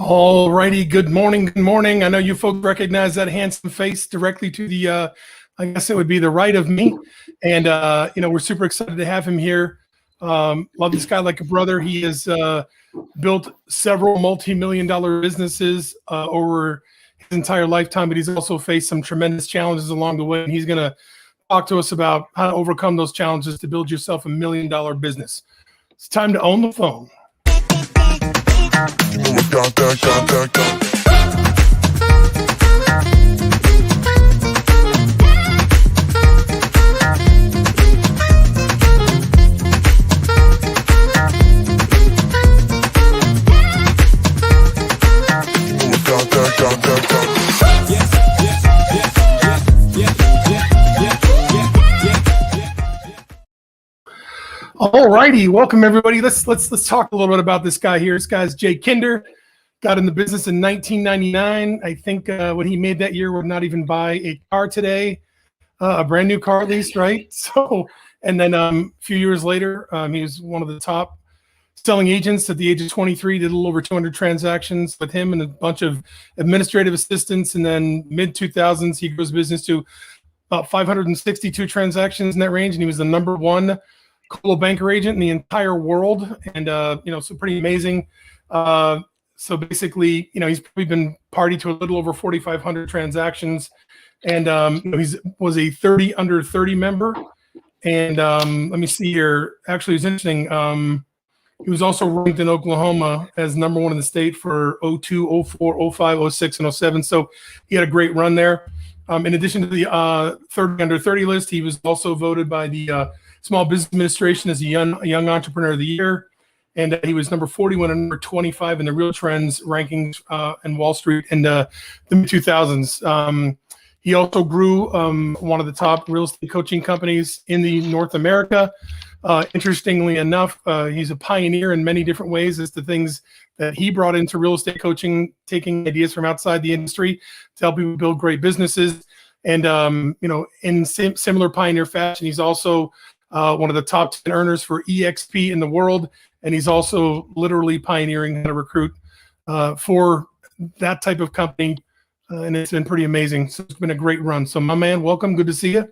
All righty. Good morning. Good morning. I know you folks recognize that handsome face directly to the, I guess it would be the right of me. And, we're super excited to have him here. Love this guy like a brother. He has built several multi-million dollar businesses over his entire lifetime, but he's also faced some tremendous challenges along the way. And he's going to talk to us about how to overcome those challenges to build yourself $1 million business. It's time to own the phone. All righty, welcome everybody. Let's talk a little bit about this guy here. This guy's Jay Kinder. Got in the business in 1999. I think what he made that year would not even buy a car today, a brand new car at least, right? So, and then a few years later, he was one of the top selling agents at the age of 23. Did a little over 200 transactions with him and a bunch of administrative assistants. And then mid 2000s, he grew his business to about 562 transactions in that range, and he was the number one global banker agent in the entire world. And so pretty amazing. So basically, he's probably been party to a little over 4,500 transactions, and he's was a 30 under 30 member. And let me see here. Actually, it's interesting. He was also ranked in Oklahoma as number one in the state for 02, 04, 05, 06, and 07. So he had a great run there. In addition to the 30 under 30 list, he was also voted by the Small Business Administration as a young entrepreneur of the year. And he was number 41 and number 25 in the Real Trends rankings in Wall Street in the mid-2000s. He also grew one of the top real estate coaching companies in the North America. Interestingly enough, he's a pioneer in many different ways as to things that he brought into real estate coaching, taking ideas from outside the industry to help people build great businesses. And, in similar pioneer fashion, he's also one of the top 10 earners for EXP in the world. And he's also literally pioneering how to recruit for that type of company. And it's been pretty amazing. So it's been a great run. So my man, welcome. Good to see you.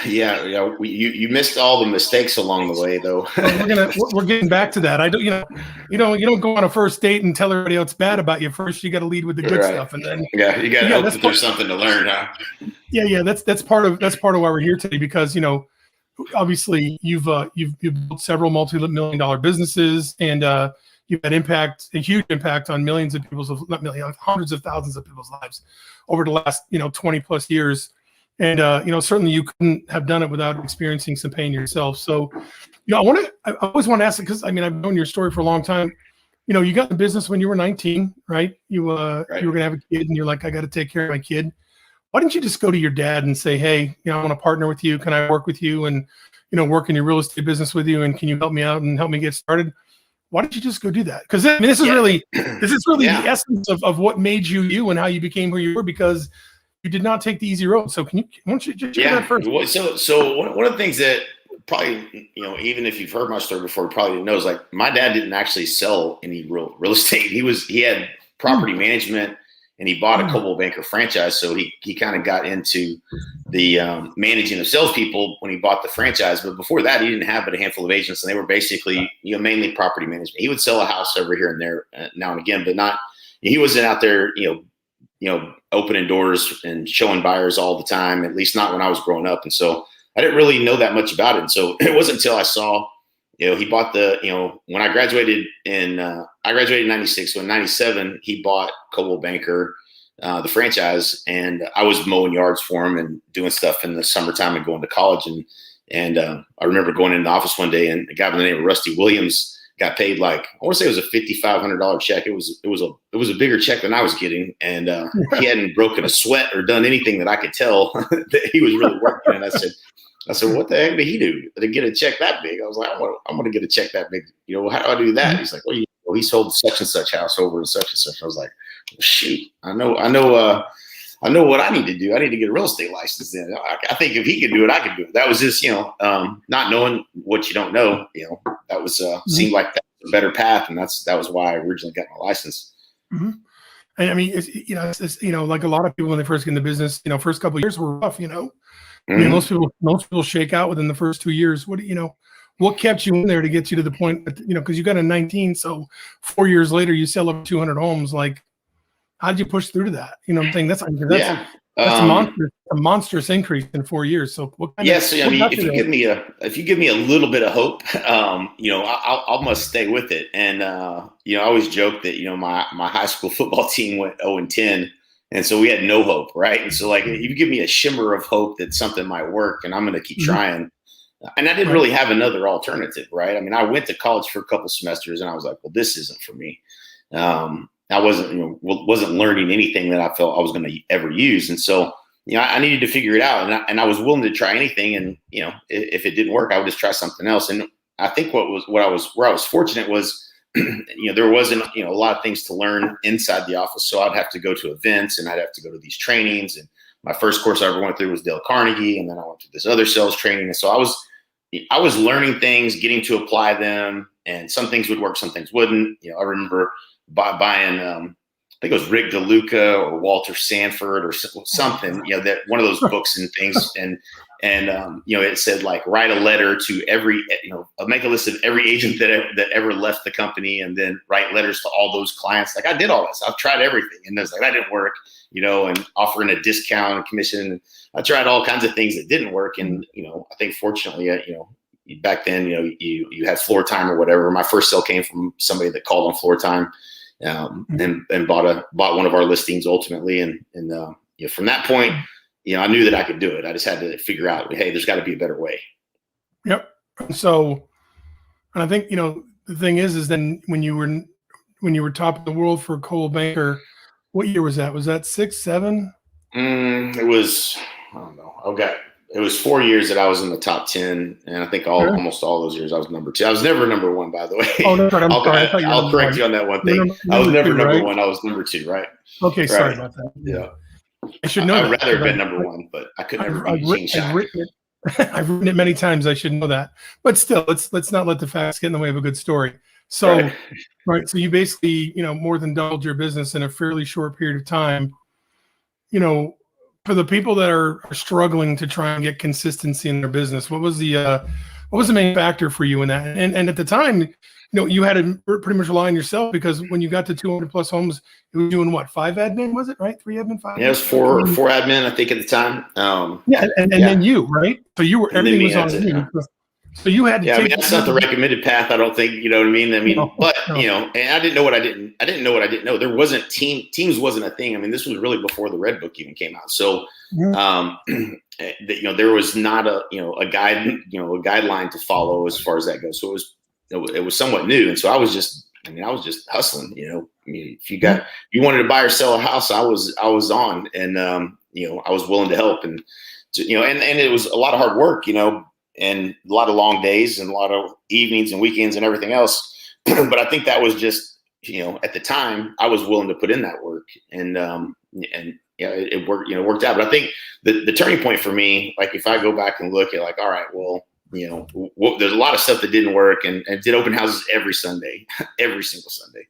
Yeah. You missed all the mistakes along the way, though. We're getting back to that. I don't, you don't go on a first date and tell everybody what's bad about you. First, you got to lead with the good stuff, and then you got to hope that there's something to learn, huh? Yeah. That's part of why we're here today, because obviously you've built several multi-million dollar businesses, and you've had a huge impact on millions of people's, not millions, hundreds of thousands of people's lives over the last 20 plus years. And certainly you couldn't have done it without experiencing some pain yourself. So I always want to ask it, because I've known your story for a long time. You got in business when you were 19, right? You were gonna have a kid, and you're like, I got to take care of my kid. Why didn't you just go to your dad and say, hey, I want to partner with you. Can I work with you and, work in your real estate business with you? And can you help me out and help me get started? Why didn't you just go do that? Because this is really the essence of what made you you and how you became who you were, because you did not take the easy road. So why don't you just share that first? So one of the things that probably, even if you've heard my story before, you probably didn't know, is like my dad didn't actually sell any real estate. He had property management, and he bought a Coldwell Banker franchise. So he kind of got into the managing of salespeople when he bought the franchise. But before that, he didn't have but a handful of agents, and they were basically, mainly property management. He would sell a house over here and there now and again, but not. He wasn't out there, opening doors and showing buyers all the time. At least not when I was growing up. And so I didn't really know that much about it. And so it wasn't until I saw, he bought when I graduated in 96. So in 97, he bought Coldwell Banker, the franchise, and I was mowing yards for him and doing stuff in the summertime and going to college. And I remember going in the office one day, and a guy by the name of Rusty Williams got paid, like, I want to say it was a $5,500 check. It was a bigger check than I was getting. And he hadn't broken a sweat or done anything that I could tell that he was really working. And I said, what the heck did he do to get a check that big? I was like, I'm going to get a check that big. How do I do that? He's like, well, he sold such and such house over and such and such. I was like, well, shoot, I know what I need to do. I need to get a real estate license then. I think if he could do it, I could do it. That was just, not knowing what you don't know, that was, seemed like that was a better path. And that was why I originally got my license. Mm-hmm. And I mean, it's like a lot of people when they first get in the business, first couple of years were rough. I mean, Mm-hmm. most people shake out within the first 2 years. What kept you in there to get you to the point that, because you got a 19, so 4 years later you sell over 200 homes. Like, how'd you push through to that? You know what I'm saying? Yeah. That's a monstrous increase in 4 years. So Yes, I what mean, got you there? if you give me a little bit of hope, I must stay with it. And I always joke that my high school football team went 0-10, and so we had no hope, right? And so like, if you give me a shimmer of hope that something might work, and I'm going to keep Mhm. trying. And I didn't Right. really have another alternative, right? I mean, I went to college for a couple semesters, and I was like, well, this isn't for me. I wasn't learning anything that I felt I was going to ever use, and so I needed to figure it out, and I was willing to try anything. And if it didn't work, I would just try something else. And I think where I was fortunate was, there wasn't a lot of things to learn inside the office, so I'd have to go to events and I'd have to go to these trainings. And my first course I ever went through was Dale Carnegie, and then I went to this other sales training, and so I was learning things, getting to apply them, and some things would work, some things wouldn't. I remember buying, I think it was Rick DeLuca or Walter Sanford or something, that one of those books and things. And it said, like, write a letter to every, make a list of every agent that ever left the company, and then write letters to all those clients. Like, I did all this. I've tried everything. And it's like, that didn't work, and offering a discount and commission. I tried all kinds of things that didn't work. And, I think fortunately, back then, you had floor time or whatever. My first sale came from somebody that called on floor time, and bought one of our listings ultimately. And from that point, I knew that I could do it. I just had to figure out, hey, there's got to be a better way. Yep. So, and I think, the thing is then when you were top of the world for Coldwell Banker, what year was that? Was that 6, 7? It was, I don't know. It was 4 years that I was in the top 10. And I think almost all those years I was number 2. I was never number 1, by the way. Oh, no, I'm sorry. I'll correct you on that one thing. I was never number 1. I was number 2, right? Okay. Right. Sorry about that. Yeah. I should know that. I'd rather have been number 1, but I could never be King Shaq. I've written it many times. I should know that, but still, let's not let the facts get in the way of a good story. So, right. So you basically, more than doubled your business in a fairly short period of time. For the people that are struggling to try and get consistency in their business, what was the main factor for you in that? And at the time, you had to pretty much rely on yourself, because when you got to 200 plus homes, you were doing what, 5 admin, was it, right? 3 admin, 5? Yeah, it was four admin, I think, at the time. Then you, right? So everything was on you. So you had to take. I mean, that's not the recommended path, I don't think. You know what I mean? I mean, and I didn't know what I didn't. I didn't know what I didn't know. There wasn't teams wasn't a thing. I mean, this was really before the Red Book even came out. So, there was not a guideline to follow as far as that goes. So it was somewhat new, and so I was just hustling. If you wanted to buy or sell a house, I was on, and I was willing to help, and and it was a lot of hard work, and a lot of long days and a lot of evenings and weekends and everything else. But I think that was just, at the time I was willing to put in that work, and it worked, worked out. But I think the turning point for me, like, if I go back and look at, like, all right, well, there's a lot of stuff that didn't work, and did open houses every Sunday, every single Sunday.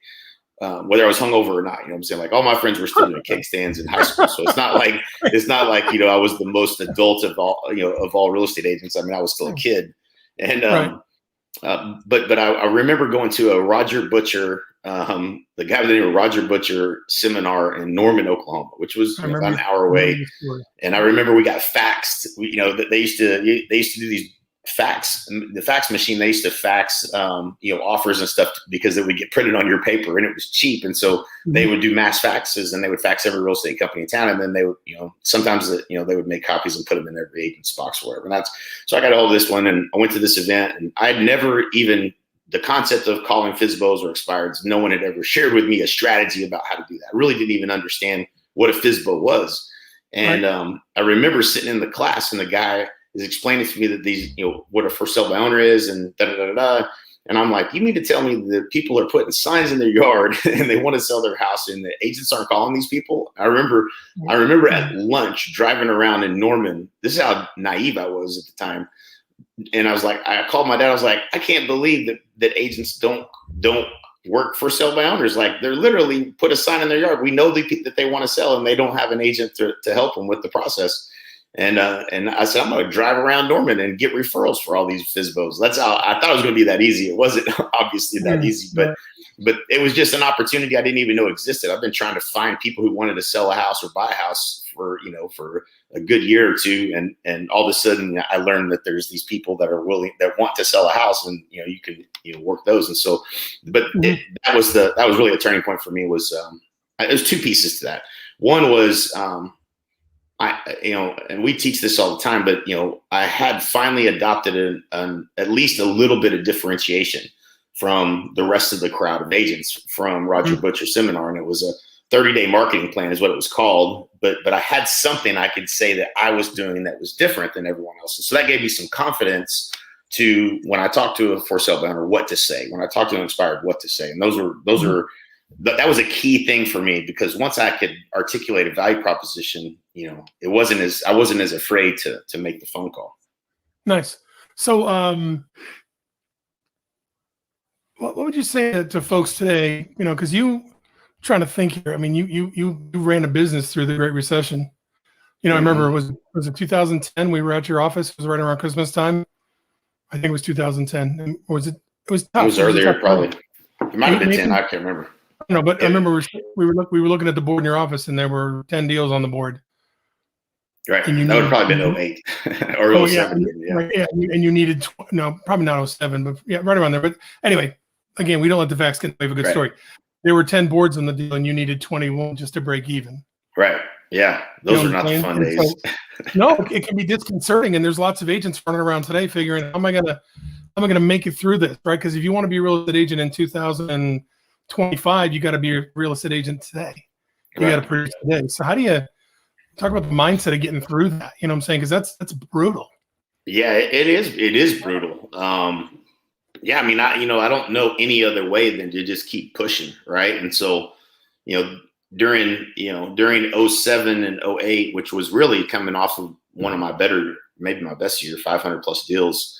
Whether I was hungover or not, I'm saying, like, all my friends were still doing cake stands in high school. So it's not like I was the most adult of all real estate agents. I mean, I was still a kid. And, but I remember going to a Roger Butcher, the guy by the name of Roger Butcher seminar in Norman, Oklahoma, which was about an hour away. And I remember we got faxed. They used to do these the fax machine. They used to fax, offers and stuff, because it would get printed on your paper and it was cheap. And so they would do mass faxes, and they would fax every real estate company in town. And then they would, sometimes, they would make copies and put them in every agent's box or whatever. And so I got a hold of this one, and I went to this event, and I had never even, the concept of calling FSBOs or expireds, no one had ever shared with me a strategy about how to do that. I really didn't even understand what a FSBO was. And I remember sitting in the class, and the guy is explaining to me that these, what a for sale by owner is, and da-da-da-da-da. And I'm like, you mean to tell me that people are putting signs in their yard and they want to sell their house, and the agents aren't calling these people? I remember at lunch driving around in Norman. This is how naive I was at the time. And I was like, I called my dad. I was like, I can't believe that agents don't work for sale by owners. Like they're literally put a sign in their yard. We know that they want to sell and they don't have an agent to help them with the process. And I said, I'm going to drive around Norman and get referrals for all these FSBOs. That's how I thought it was going to be that easy. It wasn't obviously that easy, but it was just an opportunity I didn't even know existed. I've been trying to find people who wanted to sell a house or buy a house for a good year or two. And all of a sudden I learned that there's these people that want to sell a house, and, you can, work those. And so, but that was really a turning point for me. There's two pieces to that. One was, and we teach this all the time, but, I had finally adopted at least a little bit of differentiation from the rest of the crowd of agents from Roger Butcher's seminar. And it was a 30-day marketing plan is what it was called. But I had something I could say that I was doing that was different than everyone else. And so that gave me some confidence to, when I talked to a for sale by owner, what to say. When I talked to an expired, what to say. And that was a key thing for me, because once I could articulate a value proposition, I wasn't as afraid to make the phone call. Nice. So, what would you say to folks today? Because trying to think here. I mean, you ran a business through the Great Recession. I remember was it 2010? We were at your office. It was right around Christmas time. I think it was 2010. Or was it? It was tough. It was earlier, probably. It might have been 10. I can't remember. No, but I remember we were looking at the board in your office, and there were 10 deals on the board. Right. And that would have probably been 08 or 07. And you needed probably not 07, but right around there. But anyway, again, we don't let the facts get away with a good story. There were 10 boards on the deal, and you needed 21 just to break even. Right. Yeah. Those are not the fun days. So, no, it can be disconcerting, and there's lots of agents running around today figuring, how am I gonna make it through this, right? Because if you want to be a real estate agent in 2025, you got to be a real estate agent today. You got to produce today. So how do you talk about the mindset of getting through that? You know what I'm saying? Because that's brutal. Yeah, it is brutal. Yeah, I mean, I don't know any other way than to just keep pushing, right? And so, during 07 and 08, which was really coming off of one of my maybe my best year, 500 plus deals,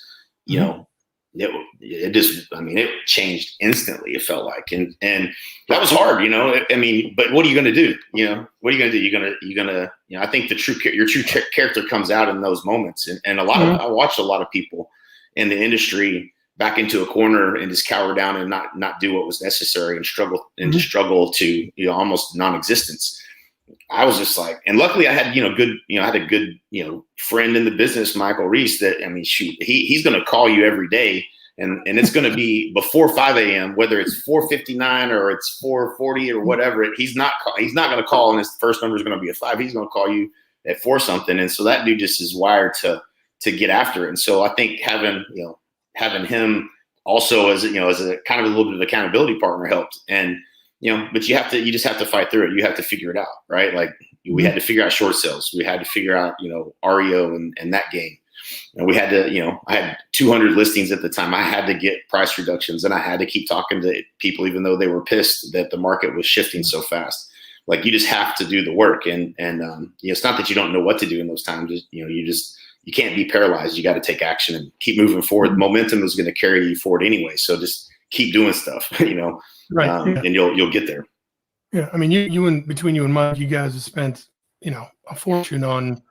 it changed instantly. It felt like, and that was hard, but what are you going to do? What are you going to do? You're going to, I think your true character comes out in those moments. And I watched a lot of people in the industry back into a corner and just cower down and not do what was necessary and struggle to, almost non-existence. I was just like, and luckily I had, I had a good, friend in the business, Michael Reese, that, he's going to call you every day, and it's going to be before 5 a.m., whether it's 4:59 or it's 4:40 or whatever. He's not going to call, and his first number is going to be a 5. He's going to call you at 4 something. And so that dude just is wired to get after it. And so I think having him also as a kind of a little bit of accountability partner helped. And, but you just have to fight through it. You have to figure it out, right? Like we had to figure out short sales. We had to figure out, REO and that game. And we had to, I had 200 listings at the time. I had to get price reductions, and I had to keep talking to people, even though they were pissed that the market was shifting so fast. Like you just have to do the work. And it's not that you don't know what to do in those times. You can't be paralyzed. You got to take action and keep moving forward. Momentum is going to carry you forward anyway. So just keep doing stuff, right. And you'll get there. Yeah. I mean, between you and Mike, you guys have spent, a fortune on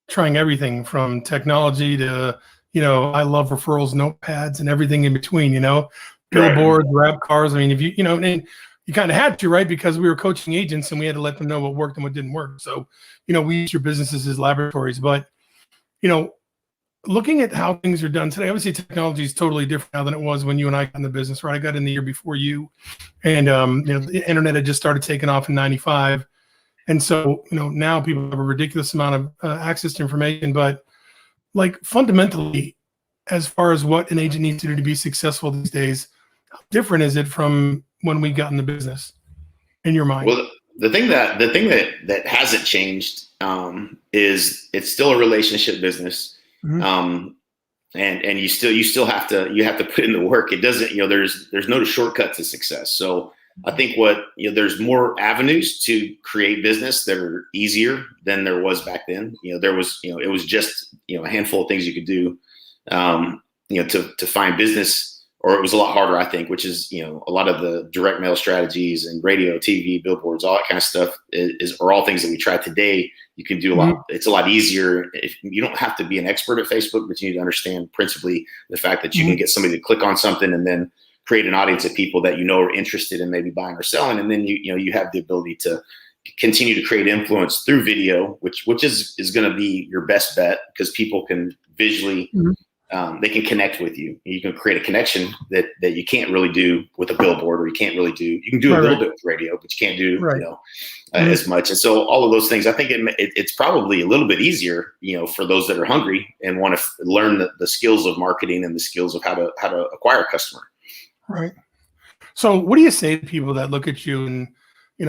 trying everything from technology to, I love referrals, notepads, and everything in between, billboards, wrap cars. I mean, if and you kind of had to, right? Because we were coaching agents and we had to let them know what worked and what didn't work. So, we use your businesses as laboratories, but looking at how things are done today, obviously technology is totally different now than it was when you and I got in the business, right? I got in the year before you, and the internet had just started taking off in '95, and so now people have a ridiculous amount of access to information. But like fundamentally, as far as what an agent needs to do to be successful these days, how different is it from when we got in the business? In your mind? Well, the thing that hasn't changed is it's still a relationship business. And you still have to put in the work. It doesn't, there's no shortcut to success. So I think there's more avenues to create business that are easier than there was back then. There was, it was just, a handful of things you could do, to find business or it was a lot harder, I think, which is, a lot of the direct mail strategies and radio, TV, billboards, all that kind of stuff are all things that we try today. You can do a lot. It's a lot easier. If you don't have to be an expert at Facebook, but you need to understand principally the fact that you can get somebody to click on something and then create an audience of people that are interested in maybe buying or selling. And then you have the ability to continue to create influence through video, which is going to be your best bet, because people can visually they can connect with you. You can create a connection that you can't really do with a billboard, or you can do a little bit with radio, but you can't do as much. And so all of those things, I think it's probably a little bit easier, for those that are hungry and want to learn the skills of marketing and the skills of how to acquire a customer. Right. So what do you say to people that look at you and,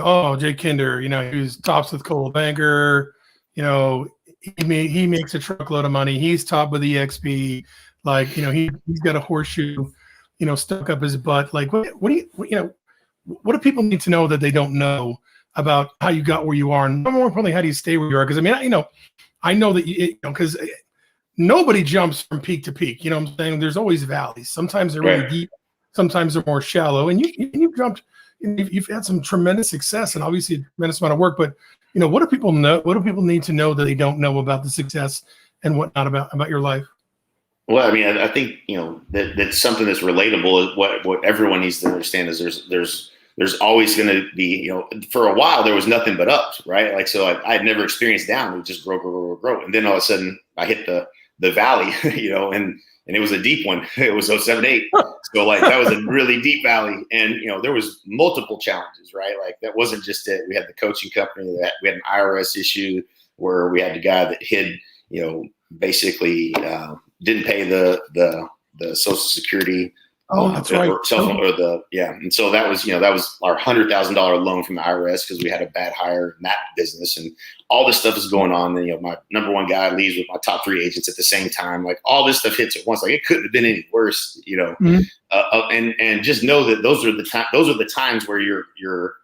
oh, Jay Kinder, he was tops with Coldwell Banker, he makes a truckload of money. He's top with EXP. Like, he's got a horseshoe, stuck up his butt. Like, what do people need to know that they don't know about how you got where you are? And more importantly, how do you stay where you are? Because I know that because nobody jumps from peak to peak. You know what I'm saying? There's always valleys. Sometimes they're really deep. Sometimes they're more shallow. And you've jumped. You've had some tremendous success and obviously a tremendous amount of work. But what do people know? What do people need to know that they don't know about the success and whatnot about your life? Well, I mean, I think that's something that's relatable. What everyone needs to understand is there's always going to be, for a while there was nothing but ups, right? Like, so I had never experienced down. It would just grow, and then all of a sudden I hit the valley, and it was a deep one. It was 07, 08. So like that was a really deep valley, and there was multiple challenges, right? Like that wasn't just it. We had the coaching company, we had an IRS issue where we had the guy that hid, basically didn't pay the Social Security. Oh, that's right. And so that was our $100,000 loan from the IRS because we had a bad hire in that business, and all this stuff is going on. And my number one guy leaves with my top 3 agents at the same time. Like all this stuff hits at once. Like it couldn't have been any worse, and just know that those are the times where you're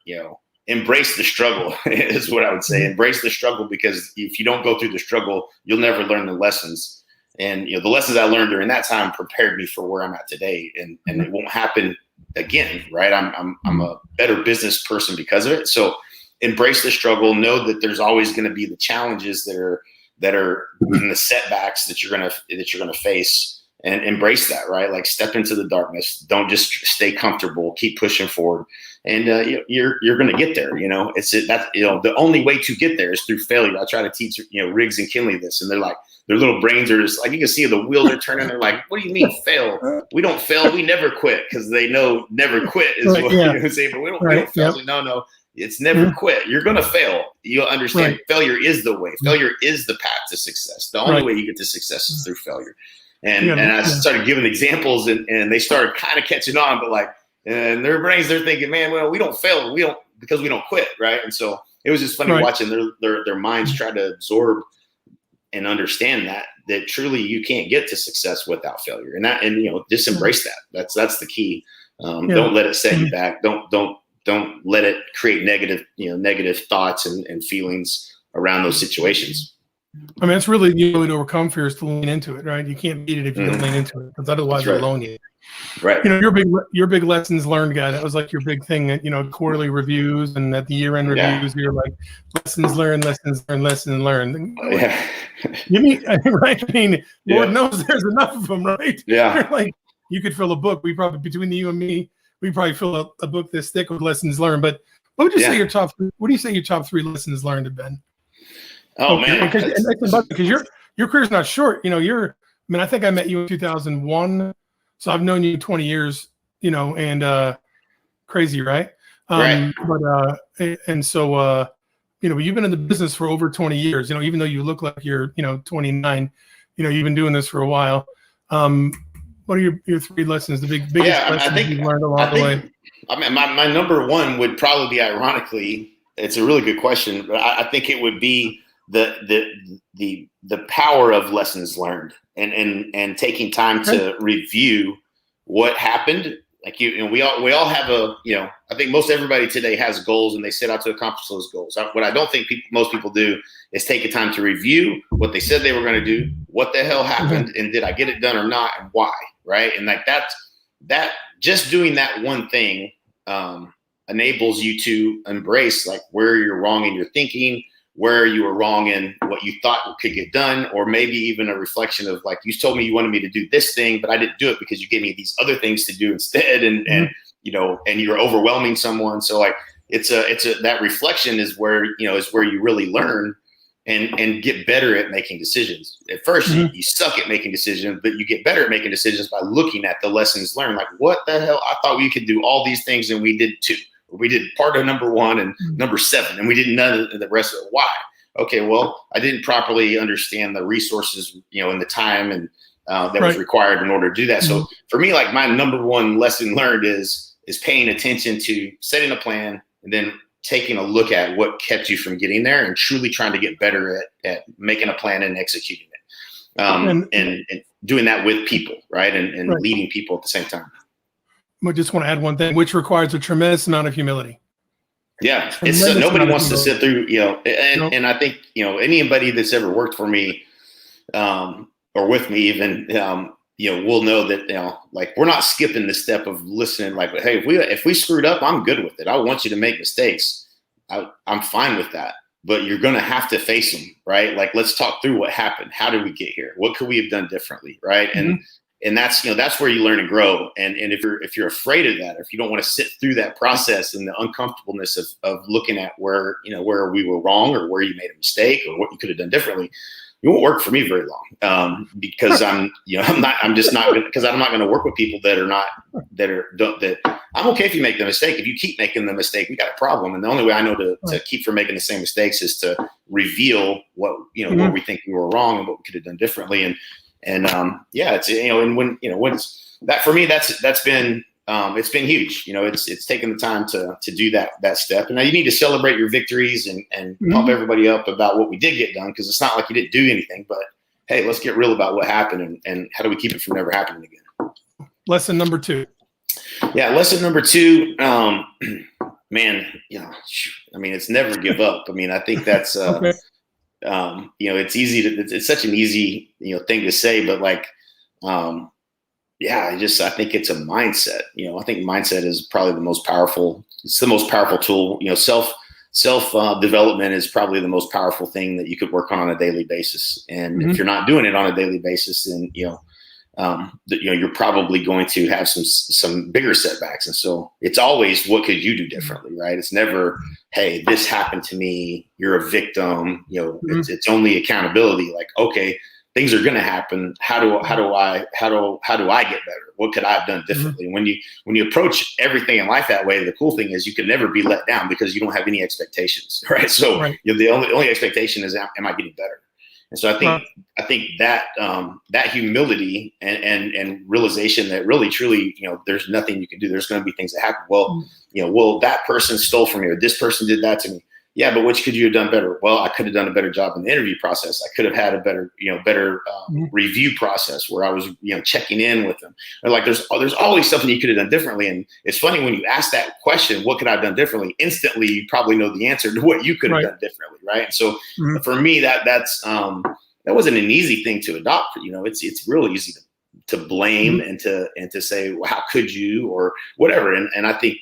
embrace the struggle is what I would say. Embrace the struggle, because if you don't go through the struggle, you'll never learn the lessons. And the lessons I learned during that time prepared me for where I'm at today, and it won't happen again, right? I'm a better business person because of it. So embrace the struggle. Know that there's always going to be the challenges that are in the setbacks that you're gonna face, and embrace that, right? Like step into the darkness. Don't just stay comfortable. Keep pushing forward, and you're going to get there. The only way to get there is through failure. I try to teach Riggs and Kinley this, and they're like, their little brains are just like, you can see the wheels are turning. They're like, what do you mean fail? We don't fail. We never quit, because they know never quit is what you're saying. But we don't fail. Yep. No, it's never quit. You're going to fail. You'll understand failure is the way. Failure is the path to success. The only way you get to success is through failure. And I started giving examples, and they started kind of catching on, but and their brains, they're thinking, man, well, we don't fail. Because we don't quit. Right. And so it was just funny watching their minds try to absorb and understand that truly you can't get to success without failure, and just embrace that. That's the key. Don't let it set you back. Don't let it create negative thoughts and feelings around those situations. I mean, it's really the only way to overcome fear is to lean into it, right? You can't beat it if you don't lean into it, because otherwise you're alone. Right. Your big lessons learned guy. That was like your big thing. Quarterly reviews and at the year-end reviews, you're like lessons learned. Yeah. You mean right? I mean, Lord knows there's enough of them, right? Yeah. Like you could fill a book. We probably, between you and me, we probably fill a book this thick with lessons learned. But what would you say your top? What do you say your top 3 lessons learned have been? Oh man, because your career's not short. I think I met you in 2001, so I've known you 20 years. And crazy, right? Right. But you've been in the business for over 20 years. Even though you look like you're 29, you've been doing this for a while. What are your 3 lessons? The biggest lessons you've learned along the way? I mean, my number one would probably be, ironically, it's a really good question, but I think it would be the power of lessons learned and taking time to review what happened. Like we all have I think most everybody today has goals, and they set out to accomplish those goals. What I don't think most people do is take a time to review what they said they were going to do, what the hell happened, and did I get it done or not, and why, right? And like that just doing that one thing enables you to embrace like where you're wrong in your thinking, where you were wrong in what you thought could get done, or maybe even a reflection of like, you told me you wanted me to do this thing, but I didn't do it because you gave me these other things to do instead. And you know, and you're overwhelming someone. So like, that reflection is where, you know, is where you really learn and get better at making decisions. At first, you suck at making decisions, but you get better at making decisions by looking at the lessons learned. Like, what the hell? I thought we could do all these things and we did 2. We did part of number 1 and number 7, and we did none of the rest of it. Why? Okay, well, I didn't properly understand the resources, you know, and the time and that was required in order to do that. So for me, like my number 1 lesson learned is paying attention to setting a plan and then taking a look at what kept you from getting there and truly trying to get better at making a plan and executing it. And doing that with people, right? And leading people at the same time. I just want to add one thing, which requires a tremendous amount of humility. Yeah, it's nobody wants to sit through, you know, and I think, you know, anybody that's ever worked for me or with me even, you know, we'll know that, you know, like we're not skipping the step of listening. Like, hey, if we screwed up, I'm good with it. I want you to make mistakes. I'm fine with that. But you're going to have to face them, right? Like, let's talk through what happened. How did we get here? What could we have done differently, right? And that's, you know, that's where you learn and grow. And if you're afraid of that, or if you don't want to sit through that process and the uncomfortableness of looking at where, you know, where we were wrong or where you made a mistake or what you could have done differently, it won't work for me very long, because I'm not going to work with people that I'm okay if you make the mistake. If you keep making the mistake, we got a problem. And the only way I know to keep from making the same mistakes is to reveal what, you know, what we think we were wrong and what we could have done differently. And it's, you know, and when, you know, when's that for me, that's been, it's been huge. You know, it's taken the time to do that step. And now you need to celebrate your victories and pump everybody up about what we did get done. Cause it's not like you didn't do anything, but hey, let's get real about what happened and how do we keep it from never happening again? Lesson number 2. Yeah. Lesson number 2, man, you know, I mean, it's never give up. I mean, I think that's, you know, it's such an easy, you know, thing to say, but like, I think it's a mindset. You know, I think mindset is probably the most powerful. It's the most powerful tool. You know, self development is probably the most powerful thing that you could work on a daily basis. And if you're not doing it on a daily basis, then you're probably going to have some bigger setbacks. And so it's always, what could you do differently, right? It's never, hey, this happened to me, you're a victim. You know, it's only accountability. Like, okay, things are going to happen. How do I get better? What could I have done differently? When you approach everything in life that way, the cool thing is you can never be let down because you don't have any expectations, right? So the only expectation is, am I getting better? And so I think that that humility and realization that really truly, you know, there's nothing you can do. There's going to be things that happen. Well, you know, well, that person stole from me, or this person did that to me. Yeah, but which could you have done better? Well, I could have done a better job in the interview process. I could have had a better review process where I was, you know, checking in with them. Or like, there's always something you could have done differently. And it's funny when you ask that question, what could I have done differently? Instantly, you probably know the answer to what you could have done differently, right? And so for me, that wasn't an easy thing to adopt. You know, it's real easy to blame and to say, well, how could you, or whatever. And I think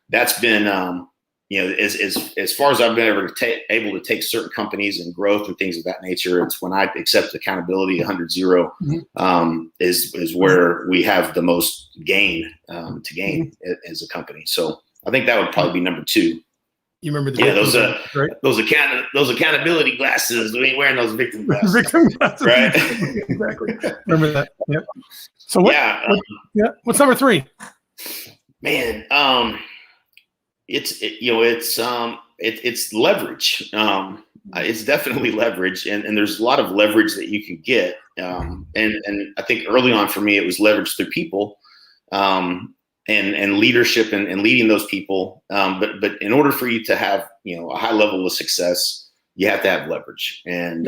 that's been you know, as far as I've been able to take certain companies and growth and things of that nature, it's when I accept accountability 100-0 is where we have the most gain to gain as a company. So I think that would probably be number 2. You remember those accountability glasses? We ain't wearing those victim glasses. Victim glasses, right? Exactly. Remember that. Yep. So what's number 3? Man, it's leverage. It's definitely leverage, and there's a lot of leverage that you can get. And I think early on for me, it was leverage through people, and leadership and leading those people. But in order for you to have, you know, a high level of success, you have to have leverage. And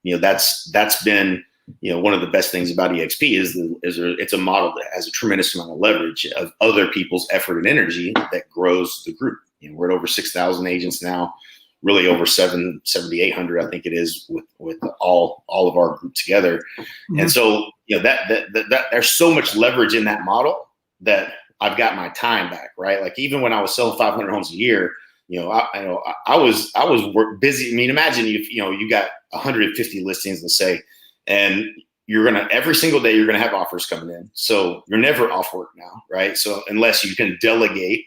you know, that's been, you know, one of the best things about EXP is it's a model that has a tremendous amount of leverage of other people's effort and energy that grows the group. You know, we're at over 6,000 agents now. really over 7,800, I think it is, with all of our group together. Mm-hmm. And so, that there's so much leverage in that model that I've got my time back, right? Like even when I was selling 500 homes a year, I was busy. I mean, imagine you got 150 listings, let's say, and every single day you're gonna have offers coming in. So you're never off work now, right? So unless you can delegate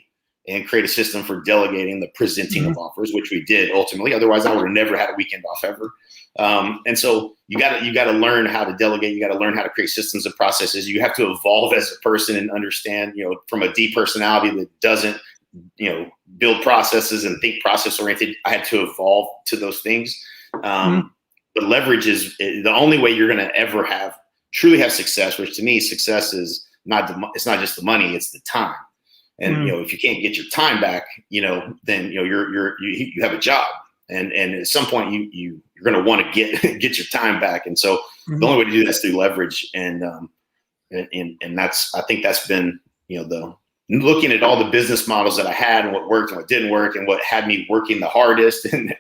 and create a system for delegating the presenting Mm-hmm. of offers, which we did ultimately. Otherwise, I would have never had a weekend off ever. And so you got to learn how to delegate. You got to learn how to create systems and processes. You have to evolve as a person and understand, from a D personality that doesn't, build processes and think process oriented. I had to evolve to those things. Mm-hmm. The leverage is the only way you're going to ever truly have success, which to me, success is it's not just the money, it's the time. And, if you can't get your time back, then, you have a job, and at some point you're going to want to get your time back. And so Mm-hmm. the only way to do that is through leverage. And I think that's been, looking at all the business models that I had and what worked and what didn't work and what had me working the hardest and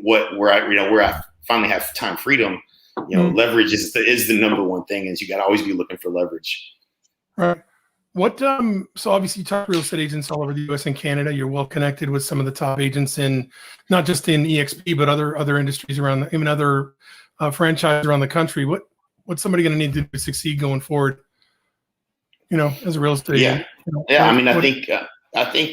where I finally have time freedom, Mm-hmm. leverage is the number one thing, is you got to always be looking for leverage. Right. What so obviously you talk to real estate agents all over the US and Canada. You're well connected with some of the top agents in not just in EXP, but other industries around, even other franchises around the country. What's somebody going to need to do to succeed going forward? As a real estate agent. I mean, I think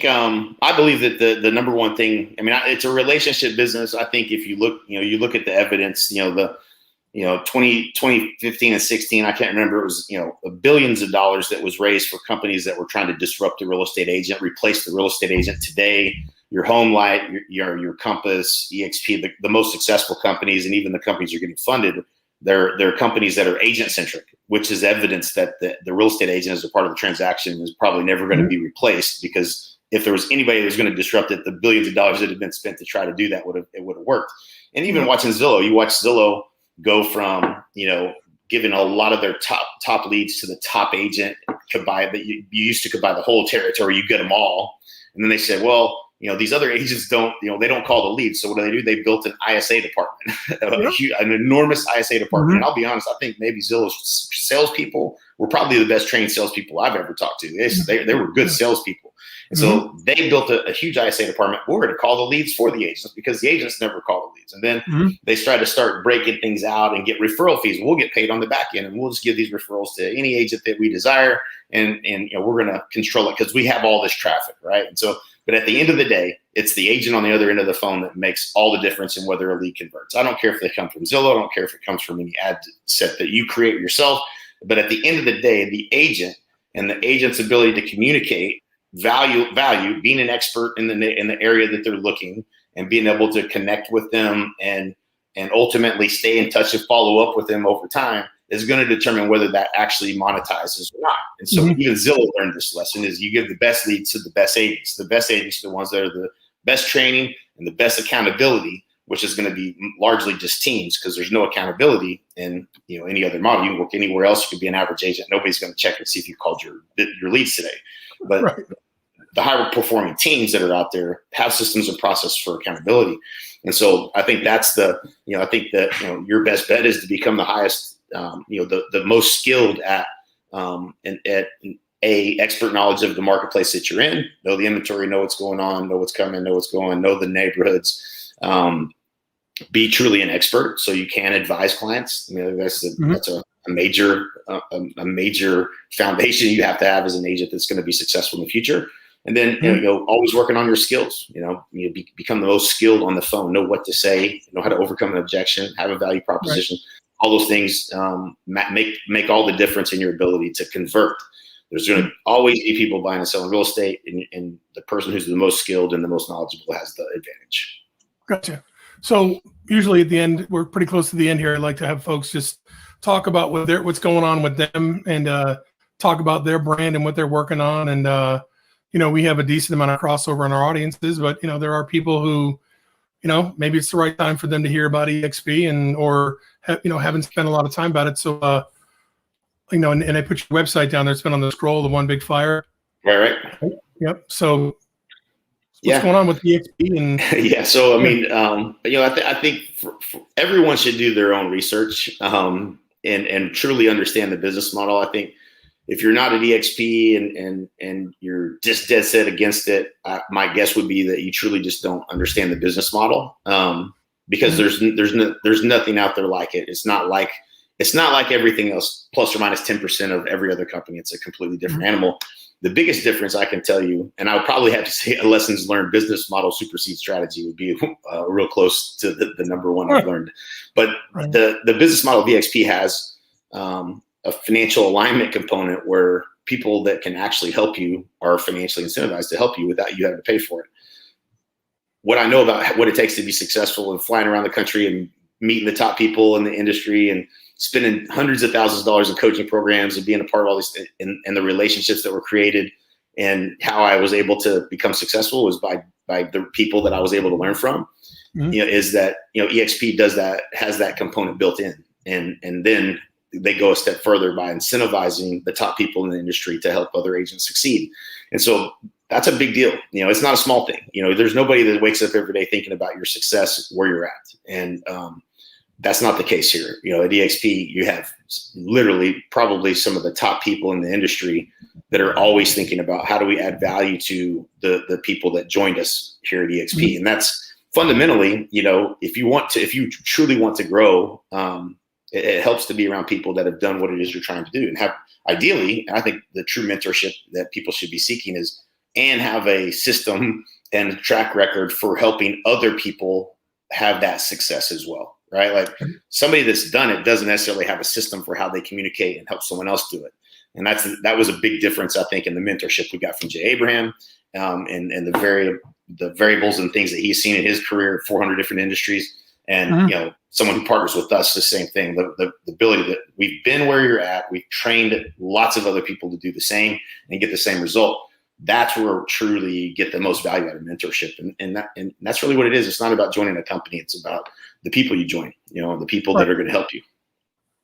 I believe that the number one thing, I mean, it's a relationship business. I think if you look, you look at the evidence, 2015 and 16, I can't remember. It was, billions of dollars that was raised for companies that were trying to disrupt the real estate agent, replace the real estate agent. Today, your HomeLight, your Compass, EXP, the most successful companies, and even the companies you're getting funded, they're companies that are agent centric, which is evidence that the real estate agent as a part of the transaction is probably never going to be replaced, because if there was anybody that was going to disrupt it, the billions of dollars that had been spent to try to do that would have worked. And even watching Zillow, you watch Zillow go from, giving a lot of their top leads to the top agent could buy, but you used to buy the whole territory, you get them all. And then they said, well, these other agents don't, they don't call the leads. So what do? They built an ISA department, an enormous ISA department. Mm-hmm. And I'll be honest, I think maybe Zillow's salespeople were probably the best trained salespeople I've ever talked to. They were good salespeople. And so they built a huge ISA department. We're going to call the leads for the agents, because the agents never call the leads. And then they try to start breaking things out and get referral fees. We'll get paid on the back end, and we'll just give these referrals to any agent that we desire. And we're going to control it because we have all this traffic, right? And so, but at the end of the day, it's the agent on the other end of the phone that makes all the difference in whether a lead converts. I don't care if they come from Zillow. I don't care if it comes from any ad set that you create yourself. But at the end of the day, the agent and the agent's ability to communicate value, being an expert in the area that they're looking, and being able to connect with them and ultimately stay in touch and follow up with them over time is going to determine whether that actually monetizes or not. And so even Zillow learned this lesson, is you give the best leads to the best agents. The best agents are the ones that are the best training and the best accountability, which is going to be largely just teams, because there's no accountability in any other model. You can work anywhere else. You could be an average agent. Nobody's going to check and see if you called your leads today. But the higher performing teams that are out there have systems and process for accountability. And so I think that's I think that, your best bet is to become the highest, the most skilled at expert knowledge of the marketplace that you're in, know the inventory, know what's going on, know what's coming, know what's going, know the neighborhoods, be truly an expert so you can advise clients. I mean, that's a major foundation you have to have as an agent that's going to be successful in the future. And then, always working on your skills, become the most skilled on the phone, know what to say, know how to overcome an objection, have a value proposition. All those things make all the difference in your ability to convert. There's going to always be people buying and selling real estate, and the person who's the most skilled and the most knowledgeable has the advantage. Gotcha. So usually at the end, we're pretty close to the end here. I'd like to have folks just talk about what's going on with them, and talk about their brand and what they're working on. And, we have a decent amount of crossover in our audiences, but, there are people who, maybe it's the right time for them to hear about EXP or haven't spent a lot of time about it. So, and I put your website down there. It's been on the scroll, the One Big Fire. Right. Yep. So What's going on with EXP? And yeah, so I mean, I think for everyone should do their own research and truly understand the business model. I think if you're not at EXP and you're just dead set against it, my guess would be that you truly just don't understand the business model, because there's nothing out there like it. It's not like everything else, plus or minus 10% of every other company. It's a completely different animal. The biggest difference I can tell you, and I would probably have to say a lessons learned business model supersedes strategy would be real close to the number one I've learned. But the business model of EXP has a financial alignment component where people that can actually help you are financially incentivized to help you without you having to pay for it. What I know about what it takes to be successful and flying around the country and meeting the top people in the industry and spending hundreds of thousands of dollars in coaching programs and being a part of all these and the relationships that were created, and how I was able to become successful was by the people that I was able to learn from. Is that EXP has that component built in, and then they go a step further by incentivizing the top people in the industry to help other agents succeed. And so that's a big deal. It's not a small thing. There's nobody that wakes up every day thinking about your success where you're at, and that's not the case here. At EXP, you have literally probably some of the top people in the industry that are always thinking about how do we add value to the people that joined us here at EXP. And that's fundamentally, if you truly want to grow, it helps to be around people that have done what it is you're trying to do, and have ideally, I think the true mentorship that people should be seeking is, and have a system and track record for helping other people have that success as well. Right? Like somebody that's done it doesn't necessarily have a system for how they communicate and help someone else do it. And that was a big difference, I think, in the mentorship we got from Jay Abraham, and the variables and things that he's seen in his career, 400 different industries. And, someone who partners with us, the same thing, the ability that we've been where you're at, we've trained lots of other people to do the same and get the same result. That's where we truly get the most value out of mentorship. And that's really what it is. It's not about joining a company. It's about the people you join, the people that are going to help you.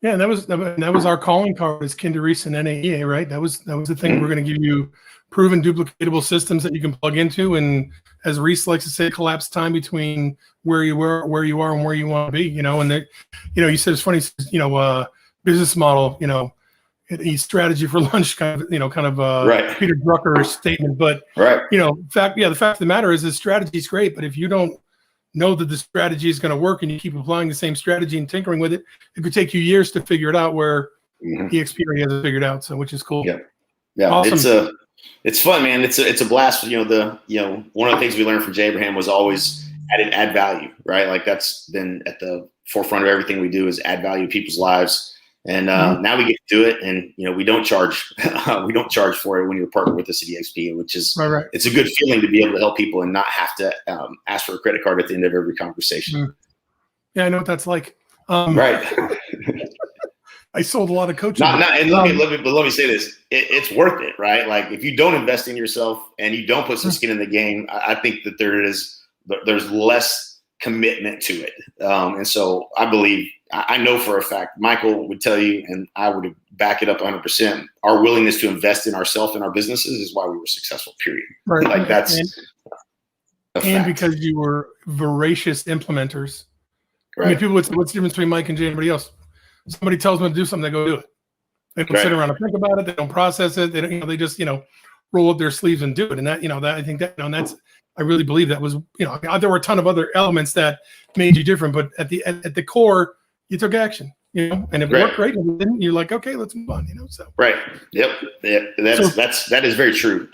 Yeah. And that was our calling card as Kinder Reese and NAEA, right? That was the thing. We're going to give you proven duplicatable systems that you can plug into. And as Reese likes to say, collapse time between where you are and where you want to be, and you said it's funny, business model, eat strategy for lunch, kind of Peter Drucker statement. But the fact of the matter is, the strategy is great, but if you don't know that the strategy is going to work and you keep applying the same strategy and tinkering with it, it could take you years to figure it out, where EXP already has it figured out. So, which is cool. Yeah. Awesome. It's fun, man. It's a blast. One of the things we learned from Jay Abraham was always add value, right? Like that's been at the forefront of everything we do, is add value to people's lives. And now we get to do it, and we don't charge for it when you're partnered with us at EXP, which is It's a good feeling to be able to help people and not have to ask for a credit card at the end of every conversation. Yeah, I know what that's like. I sold a lot of coaching. And let me say this: it's worth it, right? Like if you don't invest in yourself and you don't put some skin in the game, I think that there's less commitment to it. And so I know for a fact, Michael would tell you, and I would back it up 100%. Our willingness to invest in ourselves and our businesses is why we were successful. Period. Right. Like that's and because you were voracious implementers. Right. I mean, people would say, what's the difference between Mike and Jay and anybody else? Somebody tells them to do something, they go do it. They don't sit around and think about it. They don't process it. They don't, they just, roll up their sleeves and do it. And that, that I think that, and that's, I really believe that was, there were a ton of other elements that made you different, but at the core, you took action, and if it worked great, and it didn't, you're like, okay, let's move on, so. Right. Yep. Yeah. That is very true.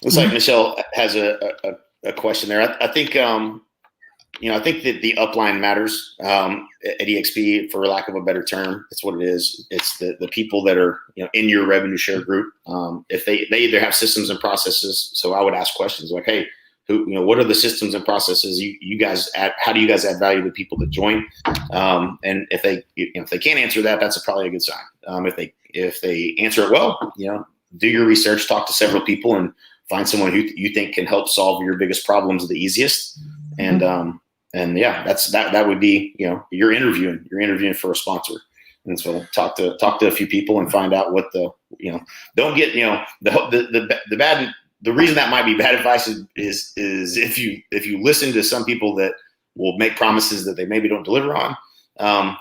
Looks like Michelle has a question there. I think, I think that the upline matters at EXP, for lack of a better term. That's what it is. It's the people that are in your revenue share group. If they either have systems and processes, so I would ask questions like, hey, what are the systems and processes you guys add? How do you guys add value to people that join? And if they can't answer that, that's probably a good sign. If they answer it well, do your research, talk to several people, and find someone who you think can help solve your biggest problems the easiest. And that would be, you're interviewing for a sponsor. And so talk to a few people and find out what don't get, the the reason that might be bad advice is if you listen to some people that will make promises that they maybe don't deliver on.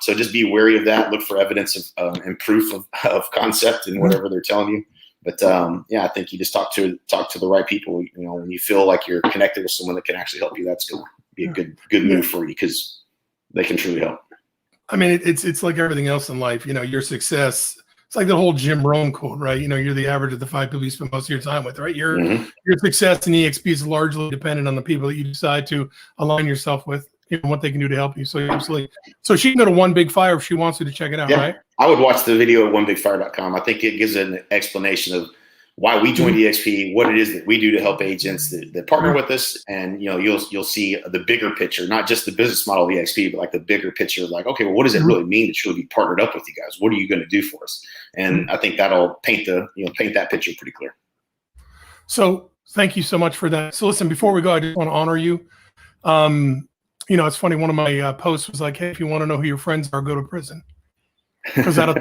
So just be wary of that. Look for evidence of and proof of concept in whatever they're telling you. But I think you just talk to the right people. You know, when you feel like you're connected with someone that can actually help you, that's going to be a good move for you, because they can truly help. I mean, it's like everything else in life. You know, your success. It's like the whole Jim Rohn quote, right? You know, you're the average of the 5 people you spend most of your time with, right? Your success in EXP is largely dependent on the people that you decide to align yourself with, you know, what they can do to help you. So absolutely. So she can go to One Big Fire if she wants you to check it out, right? I would watch the video at onebigfire.com. I think it gives an explanation of why we joined EXP, what it is that we do to help agents that partner with us, and you know, you'll see the bigger picture, not just the business model of EXP, but like the bigger picture of like, okay, well, what does it really mean to truly be partnered up with you guys? What are you going to do for us? And I think that'll paint that picture pretty clear. So thank you so much for that. So listen, before we go, I just want to honor you. You know, it's funny. One of my posts was like, "Hey, if you want to know who your friends are, go to prison." Because that'll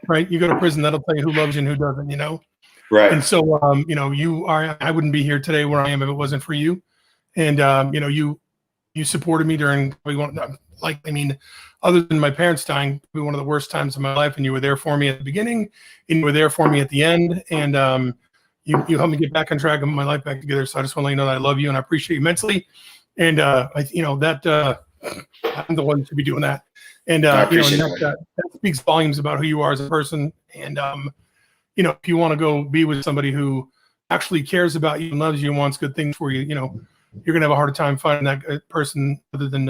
right. You go to prison, that'll tell you who loves you and who doesn't. You know. Right. And so, you know, I wouldn't be here today where I am if it wasn't for you. And, you know, you supported me during, other than my parents dying, probably one of the worst times of my life. And you were there for me at the beginning and you were there for me at the end. And you helped me get back on track and my life back together. So I just want to let you know that I love you and I appreciate you immensely. And, you know, that I'm the one that should be doing that. And, you know, that speaks volumes about who you are as a person. And, you know, if you want to go be with somebody who actually cares about you and loves you and wants good things for you, you know, you're going to have a harder time finding that person other than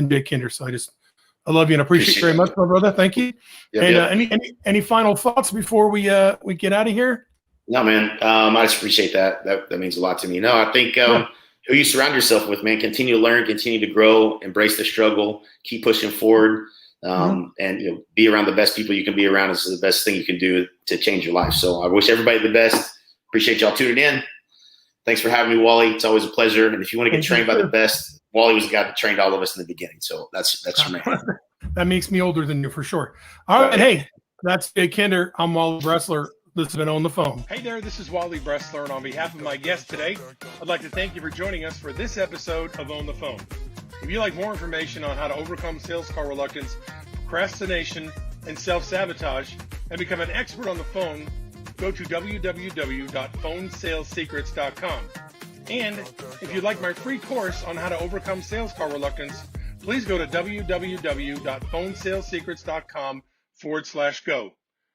Jay Kinder. So I love you and appreciate you very much, my brother. Thank you. Any final thoughts before we get out of here? No, man. I just appreciate that. That means a lot to me. No, I think who you surround yourself with, man, continue to learn, continue to grow, embrace the struggle, keep pushing forward. And you know, be around the best people you can be around is the best thing you can do to change your life. So I wish everybody the best. Appreciate y'all tuning in. Thanks for having me, Wally. It's always a pleasure. And if you want to get trained by the best, Wally was the guy that trained all of us in the beginning. So that's your man. That makes me older than you for sure. All right. Hey, that's Jay Kinder. I'm Wally Bressler. This has been On the Phone. Hey there, this is Wally Bressler, and on behalf of my guest today, I'd like to thank you for joining us for this episode of On the Phone. If you'd like more information on how to overcome sales call reluctance, procrastination, and self-sabotage, and become an expert on the phone, go to www.phonesalessecrets.com. And if you'd like my free course on how to overcome sales call reluctance, please go to www.phonesalessecrets.com/go.